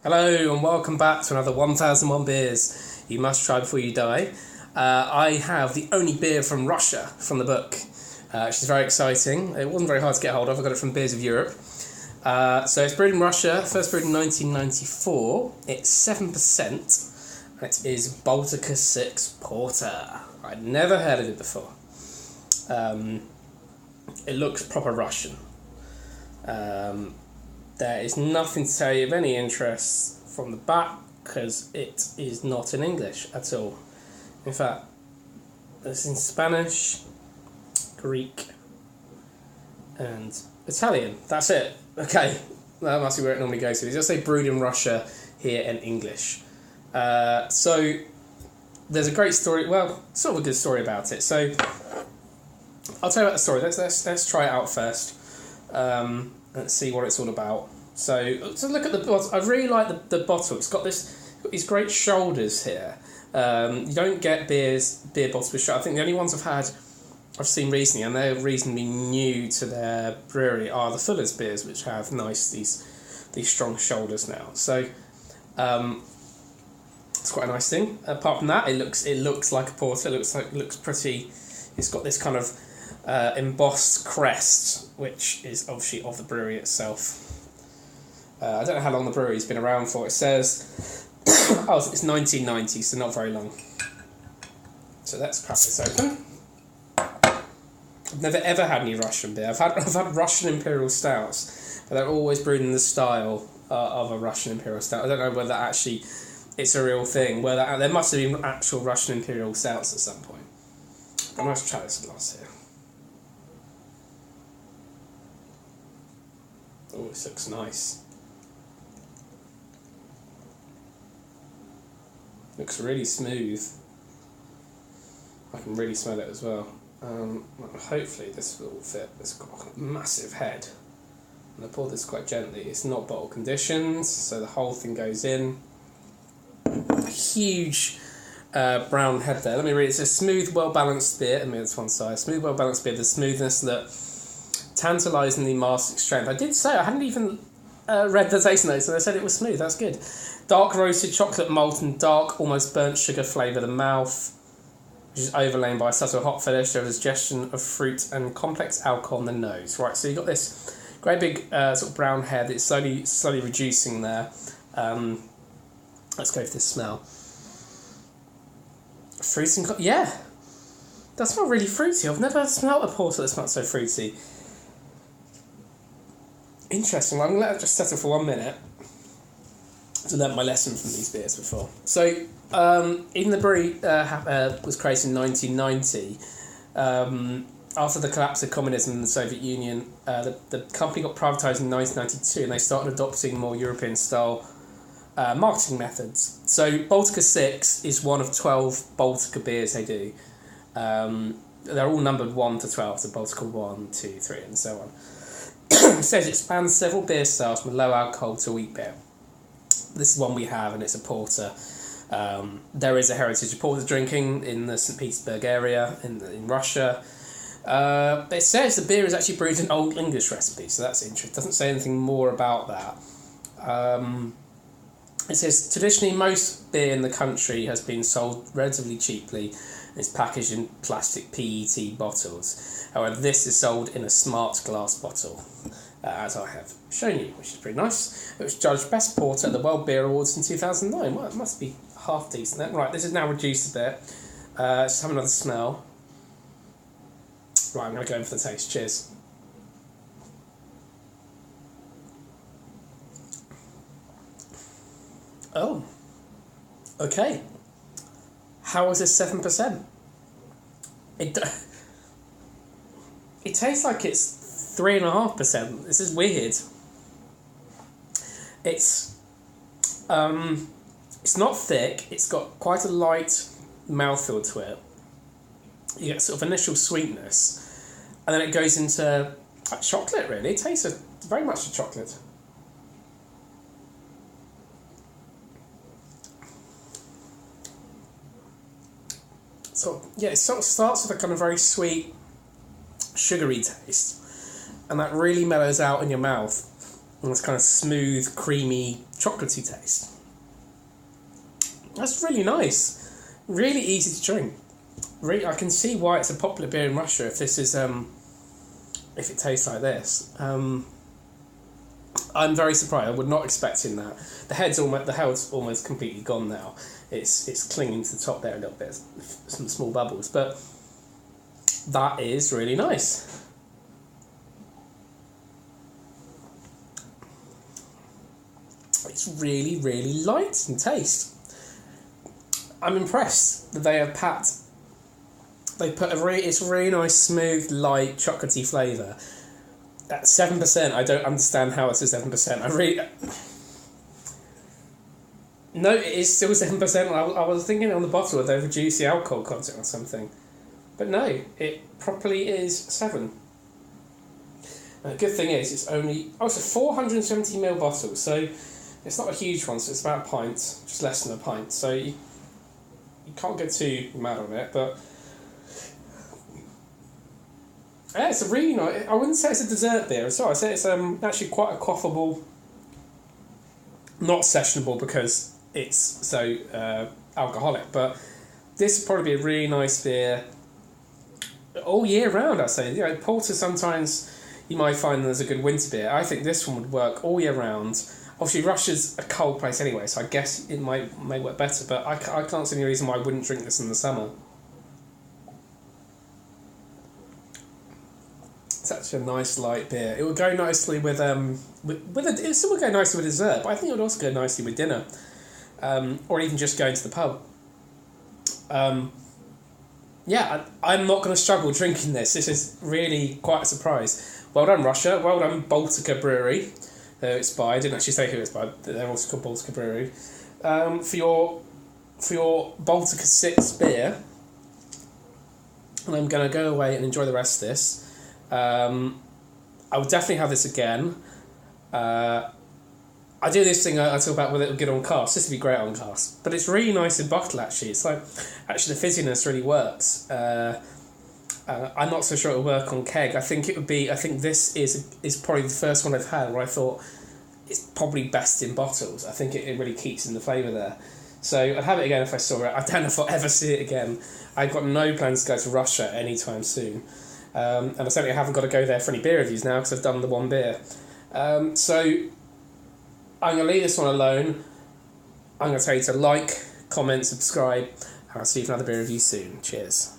Hello and welcome back to another 1001 Beers You Must Try Before You Die. I have the only beer from Russia from the book, which is very exciting. It wasn't very hard to get hold of. I got it from Beers of Europe. So it's brewed in Russia, first brewed in 1994. It's 7%. It is Baltika 6 Porter. I'd never heard of it before. It looks proper Russian. There is nothing to tell you of any interest from the back because it is not in English at all. In fact, it's in Spanish, Greek, and Italian. That's it. Okay, that must be where it normally goes to. It just say brewed in Russia here in English. So there's a great story. Well, sort of a good story about it. So I'll tell you about the story. Let's try it out first. Let's see what it's all about. So look at the bottle. I really like the bottle. It's got these great shoulders here. You don't get beer bottles with shoulders. I think the only ones I've seen recently, and they're reasonably new to their brewery, are the Fuller's beers, which have these strong shoulders now. So it's quite a nice thing. Apart from that, it looks like a porter. It looks pretty. It's got this kind of embossed crest, which is obviously of the brewery itself. I don't know how long the brewery's been around for. It says, it's 1990, so not very long. So let's crack this open. I've never ever had any Russian beer. I've had Russian Imperial Stouts, but they're always brewed in the style of a Russian Imperial Stout. I don't know whether actually it's a real thing. There must have been actual Russian Imperial Stouts at some point. I'm going to try this glass here. Oh, this looks nice. Looks really smooth. I can really smell it as well. Hopefully this will fit. It's got a massive head. And I poured this quite gently. It's not bottle conditioned, so the whole thing goes in. A huge brown head there. Let me read it. It's a smooth, well-balanced beer. Let me get this one side. Smooth, well-balanced beer. The smoothness that tantalisingly mastic strength. I did say I hadn't even read the taste notes, and I said it was smooth. That's good. Dark roasted chocolate malt and dark, almost burnt sugar flavour the mouth, which is overlain by a subtle hop finish. There is a suggestion of fruit and complex alcohol on the nose. Right, so you've got this great big sort of brown head that's slowly reducing there. Let's go for this smell. Fruit and yeah, that smells really fruity. I've never smelled a porter that smells so fruity. Interesting. Well, I'm going to let it just settle for 1 minute to learn my lesson from these beers before. So, even the brewery was created in 1990. After the collapse of communism in the Soviet Union, the company got privatised in 1992, and they started adopting more European-style marketing methods. So, Baltika 6 is one of 12 Baltika beers they do. They're all numbered 1 to 12, so Baltika 1, 2, 3, and so on. It says it spans several beer styles from low alcohol to wheat beer. This is one we have, and it's a porter. There is a heritage of porter drinking in the St. Petersburg area in Russia. It says the beer is actually brewed in Old English recipe, so that's interesting. It doesn't say anything more about that. It says traditionally most beer in the country has been sold relatively cheaply. It's packaged in plastic PET bottles. However, this is sold in a smart glass bottle, as I have shown you, which is pretty nice. It was judged Best Porter at the World Beer Awards in 2009. Well, it must be half decent then. Right, this is now reduced a bit. Let's have another smell. Right, I'm going to go in for the taste. Cheers. Oh, okay. How is this 7%? It tastes like it's 3.5%. This is weird. It's not thick. It's got quite a light mouthfeel to it. You get sort of initial sweetness, and then it goes into chocolate. Really, it tastes very much of chocolate. So yeah, it sort of starts with a kind of very sweet, sugary taste, and that really mellows out in your mouth. And this kind of smooth, creamy chocolatey taste. That's really nice. Really easy to drink. Really, I can see why it's a popular beer in Russia if this is if it tastes like this. I'm very surprised. I would not expecting that. The head's almost completely gone now. It's clinging to the top there a little bit, some small bubbles, but that is really nice. It's really, really light in taste. I'm impressed that they have packed. They put it's a really nice, smooth, light, chocolatey flavour. At 7%, I don't understand how it's a 7%. No, it is still 7%. I was thinking on the bottle they've reduced the alcohol content or something. But no, it properly is 7. And the good thing is, it's a 470ml bottle, so it's not a huge one, so it's about a pint, just less than a pint. So you can't get too mad on it, but yeah, it's a really nice. I wouldn't say it's a dessert beer as well. I'd say it's actually quite a quaffable, not sessionable because it's so alcoholic, but this would probably be a really nice beer all year round, I'd say. You know, porter sometimes you might find there's a good winter beer. I think this one would work all year round. Obviously, Russia's a cold place anyway, so I guess it may work better, but I can't see any reason why I wouldn't drink this in the summer. Such a nice light beer. It would go nicely with it still would go nicely with dessert, but I think it would also go nicely with dinner, or even just going to the pub. Yeah, I'm not going to struggle drinking this. This is really quite a surprise. Well done, Russia. Well done, Baltika Brewery. It's by. I didn't actually say who it's by. They're also called Baltika Brewery. For your Baltika 6 beer, and I'm going to go away and enjoy the rest of this. I would definitely have this again. I do this thing I talk about whether it'll get on cask. This would be great on cask, but it's really nice in bottle. Actually, it's like actually the fizziness really works. I'm not so sure it'll work on keg. I think this is probably the first one I've had where I thought it's probably best in bottles. I think it really keeps in the flavour there. So I'd have it again if I saw it. I don't know if I'll ever see it again. I've got no plans to go to Russia anytime soon. And I certainly haven't got to go there for any beer reviews now because I've done the one beer. So I'm going to leave this one alone. I'm going to tell you to like, comment, subscribe, and I'll see you for another beer review soon. Cheers.